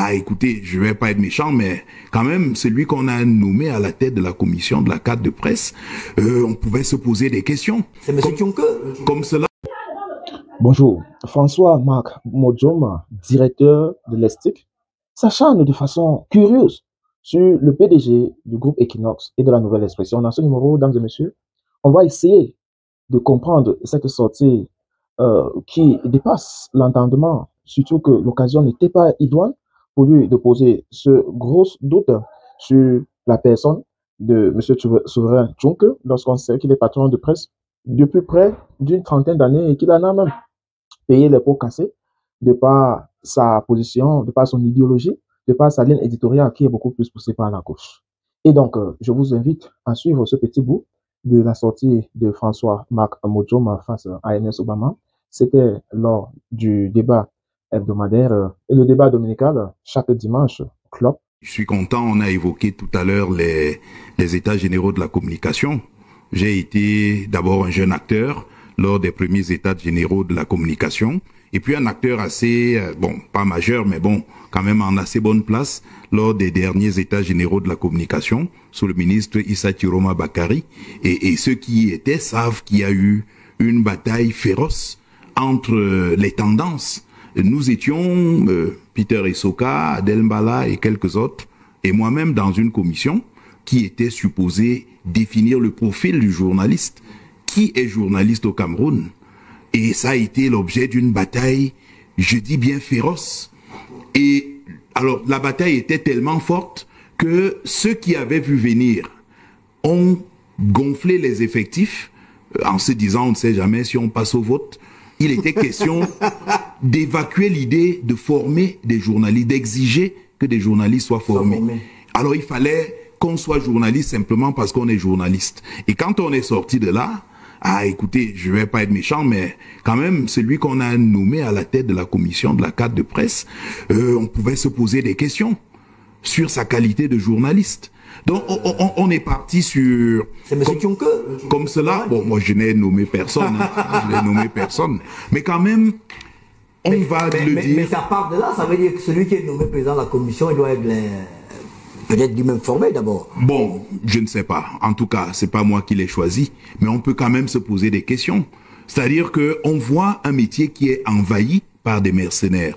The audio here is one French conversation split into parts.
Ah, écoutez, je vais pas être méchant, mais quand même, celui qu'on a nommé à la tête de la commission de la carte de presse, on pouvait se poser des questions. C'est M. Tchonke. Comme cela. Bonjour, François-Marc Modjoma, directeur de l'ESTIC, s'acharne de façon curieuse sur le PDG du groupe Equinox et de la Nouvelle Expression. Dans ce numéro, mesdames et messieurs, on va essayer de comprendre cette sortie qui dépasse l'entendement, surtout que l'occasion n'était pas idoine pour lui de poser ce gros doute sur la personne de M. Souverain Tchonke lorsqu'on sait qu'il est patron de presse depuis près d'une trentaine d'années et qu'il en a même payer les pots cassés de par sa position, de par son idéologie, de par sa ligne éditoriale qui est beaucoup plus poussée par la gauche. Et donc, je vous invite à suivre ce petit bout de la sortie de François-Marc Modjoma face à Ernest Obama. C'était lors du débat hebdomadaire et le débat dominical chaque dimanche, club. Je suis content, on a évoqué tout à l'heure les états généraux de la communication. J'ai été d'abord un jeune acteur lors des premiers états généraux de la communication, et puis un acteur assez, bon, pas majeur, mais bon, quand même en assez bonne place lors des derniers états généraux de la communication, sous le ministre Issa Tiroma Bakari, et ceux qui y étaient savent qu'il y a eu une bataille féroce entre les tendances. Nous étions, Peter Essoka, Adel Mbala et quelques autres, et moi-même dans une commission qui était supposée définir le profil du journaliste. Qui est journaliste au Cameroun? Et ça a été l'objet d'une bataille, je dis bien féroce. Et alors, la bataille était tellement forte que ceux qui avaient vu venir ont gonflé les effectifs en se disant, on ne sait jamais si on passe au vote. Il était question d'évacuer l'idée de former des journalistes, d'exiger que des journalistes soient formés. Alors, il fallait qu'on soit journaliste simplement parce qu'on est journaliste. Et quand on est sorti de là, ah, écoutez, je vais pas être méchant, mais quand même, celui qu'on a nommé à la tête de la commission de la carte de presse, on pouvait se poser des questions sur sa qualité de journaliste. Donc, on est parti sur... C'est M. Tchonke. Comme cela. Bon, moi, je n'ai nommé personne. Hein, je n'ai nommé personne. Mais quand même, on va le dire... Mais ça part de là, ça veut dire que celui qui est nommé président de la commission, il doit être... peut-être lui-même formé d'abord. Bon, je ne sais pas. En tout cas, c'est pas moi qui l'ai choisi. Mais on peut quand même se poser des questions. C'est-à-dire qu'on voit un métier qui est envahi par des mercenaires,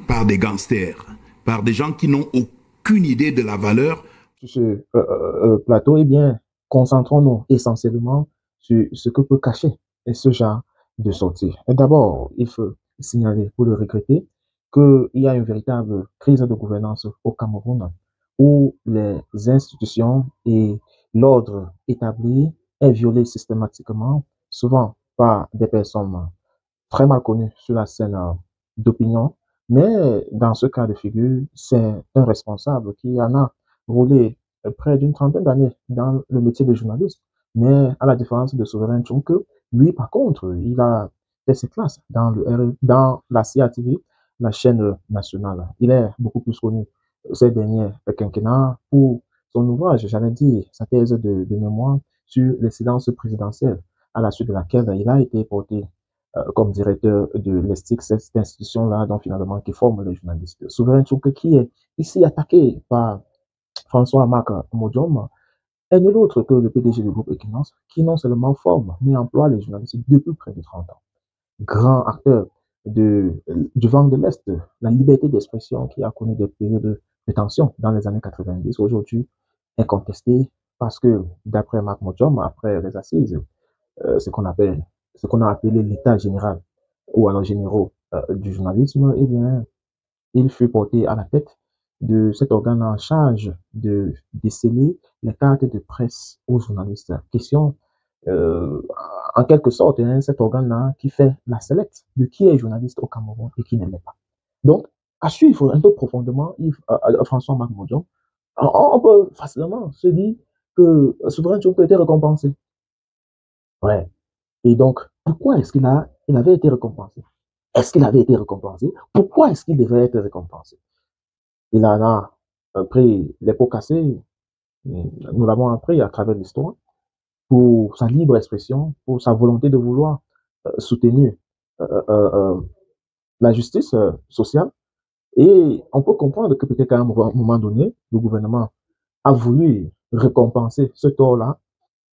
par des gangsters, par des gens qui n'ont aucune idée de la valeur. Sur ce plateau, eh bien, concentrons-nous essentiellement sur ce que peut cacher ce genre de sortie. D'abord, il faut signaler, pour le regretter, qu'il y a une véritable crise de gouvernance au Cameroun, où les institutions et l'ordre établi est violé systématiquement, souvent par des personnes très mal connues sur la scène d'opinion. Mais dans ce cas de figure, c'est un responsable qui en a roulé près d'une trentaine d'années dans le métier de journaliste. Mais à la différence de Souverain Tchonke, lui, par contre, il a fait ses classes dans la CATV, la chaîne nationale. Il est beaucoup plus connu ces derniers quinquennats pour son ouvrage, j'allais dire, sa thèse de mémoire sur les silences présidentielles, à la suite de laquelle il a été porté comme directeur de l'ESTIC, cette institution-là, donc finalement, qui forme les journalistes. Souverain Tchouke, qui est ici attaqué par François-Marc Modjoma, est nul autre que le PDG du groupe Equinox, qui non seulement forme, mais emploie les journalistes depuis près de 30 ans. Grand acteur du vent de l'Est, la liberté d'expression qui a connu des périodes de tension dans les années 90, aujourd'hui est contestée parce que, d'après Marc Modjoma, après les assises, ce qu'on appelle, ce qu'on a appelé l'état général ou alors généraux du journalisme, eh bien, il fut porté à la tête de cet organe en charge de déceler les cartes de presse aux journalistes. Question, euh, en quelque sorte, hein, cet organe-là qui fait la sélecte de qui est journaliste au Cameroun et qui ne l'est pas. Donc, à suivre un peu profondément François-Marc Modjon, on peut facilement se dire que Souverain Tchouke a été récompensé. Ouais. Et donc, pourquoi est-ce il avait été récompensé? Est-ce qu'il avait été récompensé? Pourquoi est-ce qu'il devait être récompensé? Il en a pris les pots cassés, nous l'avons appris à travers l'histoire, pour sa libre expression, pour sa volonté de vouloir soutenir euh, euh, euh, la justice sociale, Et on peut comprendre que peut-être qu'à un moment donné, le gouvernement a voulu récompenser ce tort-là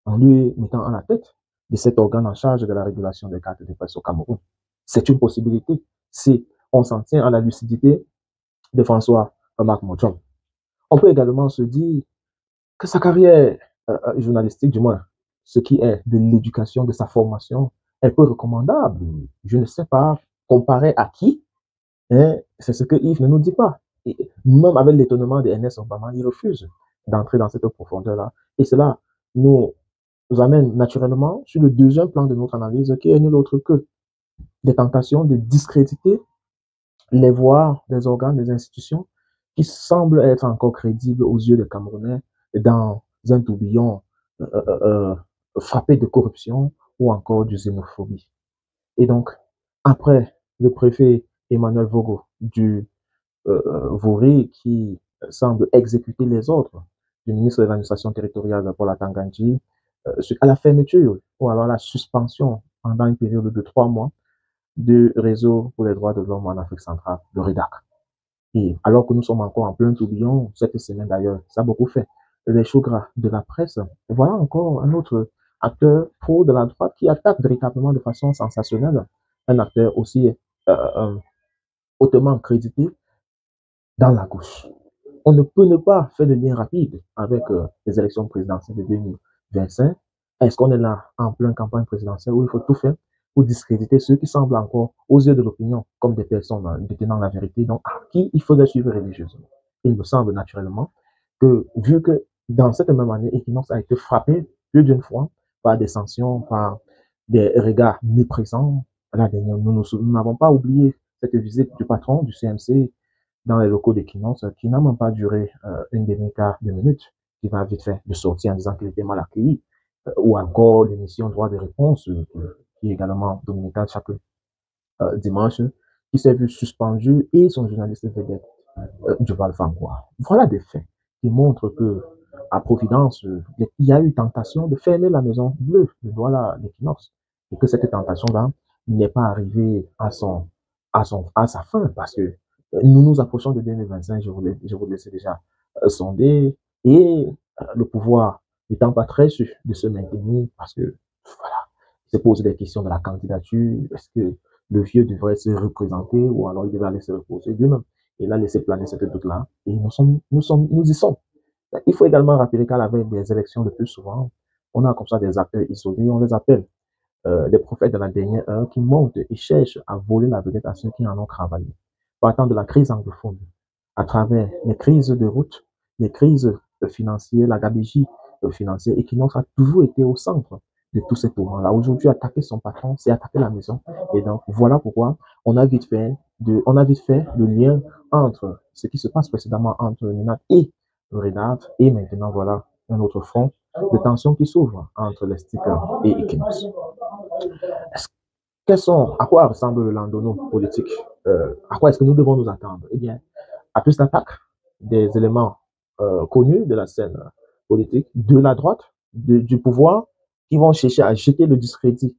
en lui mettant à la tête de cet organe en charge de la régulation des cartes de presse au Cameroun. C'est une possibilité si on s'en tient à la lucidité de François Marc Montchalm. On peut également se dire que sa carrière journalistique, du moins, ce qui est de l'éducation, de sa formation, est peu recommandable. Je ne sais pas comparer à qui, hein, c'est ce que Yves ne nous dit pas. Et même avec l'étonnement de NS Obama, il refuse d'entrer dans cette profondeur-là. Et cela nous amène naturellement sur le deuxième plan de notre analyse, qui est nul autre que des tentations de discréditer les voix des organes, des institutions qui semblent être encore crédibles aux yeux des Camerounais dans un tourbillon euh, euh, euh, frappé de corruption ou encore de xénophobie. Et donc, après le préfet Emmanuel Vogo du Vaury qui semble exécuter les ordres du ministre de l'administration territoriale Paul Atanganji à la fermeture ou alors la suspension pendant une période de 3 mois du réseau pour les droits de l'homme en Afrique centrale, le REDAC. Et alors que nous sommes encore en plein tourbillon, cette semaine d'ailleurs, ça a beaucoup fait les choux gras de la presse. Et voilà encore un autre acteur pro de la droite qui attaque véritablement de façon sensationnelle un acteur aussi hautement crédité dans la gauche. On ne peut ne pas faire de lien rapide avec les élections présidentielles de 2025. Est-ce qu'on est là en pleine campagne présidentielle où il faut tout faire pour discréditer ceux qui semblent encore, aux yeux de l'opinion, comme des personnes détenant la vérité, donc à qui il faudrait suivre religieusement? Il me semble naturellement que, vu que dans cette même année, Equinox a été frappé plus d'une fois par des sanctions, par des regards méprisants, nous n'avons pas oublié cette visite du patron du CMC dans les locaux d'Equinox, qui n'a même pas duré une demi-quart de minute, qui va vite fait de sortir en disant qu'il était mal accueilli, ou encore l'émission Droit de réponse, qui est également dominicale chaque dimanche, qui s'est vu suspendu, et son journaliste vedette, Duval Fangois. Voilà des faits qui montrent que, à Providence, il y a eu tentation de fermer la Maison Bleue, de Douala d'Equinox, et que cette tentation-là n'est pas arrivée à sa fin, parce que nous nous approchons de 2025, je vous laisse déjà sonder, et le pouvoir n'étant pas très sûr de se maintenir, parce que, voilà, il se pose des questions de la candidature, est-ce que le vieux devrait se représenter, ou alors il devrait aller se reposer lui-même. Il a laissé planer cette doute-là, et nous y sommes. Il faut également rappeler qu'à la veille des élections, le plus souvent, on a comme ça des acteurs isolés, on les appelle des prophètes de la dernière heure qui montent et cherchent à voler la vedette à ceux qui en ont travaillé. Partant de la crise anglophone, à travers les crises de route, les crises financières, la gabegie financière, Equinox a toujours été au centre de tous ces tourments-là. Aujourd'hui, attaquer son patron, c'est attaquer la maison. Et donc, voilà pourquoi on a vite fait le lien entre ce qui se passe précédemment entre Minat et le Renat, et maintenant, voilà, un autre front de tension qui s'ouvre entre les stickers et Equinox. À quoi ressemble le lendemain politique? À quoi est-ce que nous devons nous attendre? Eh bien, à plus d'attaques des éléments connus de la scène politique, de la droite, du pouvoir, qui vont chercher à jeter le discrédit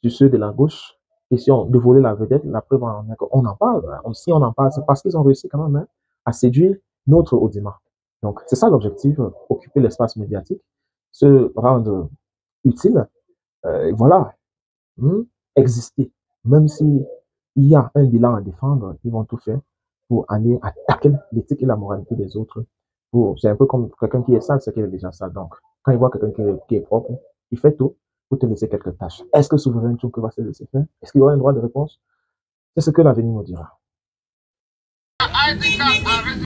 sur ceux de la gauche, question de voler la vedette. La preuve, on en parle. Si on en parle, c'est parce qu'ils ont réussi quand même à séduire notre audimat. Donc, c'est ça l'objectif, occuper l'espace médiatique, se rendre utile, voilà, exister. Même s'il y a un bilan à défendre, ils vont tout faire pour aller attaquer l'éthique et la moralité des autres. C'est un peu comme quelqu'un qui est sale, c'est qu'il est déjà sale. Donc, quand il voit quelqu'un qui est propre, il fait tout pour te laisser quelques tâches. Est-ce que Souverain Tchouke va se laisser faire? Est-ce qu'il y aura un droit de réponse? C'est ce que l'avenir nous dira.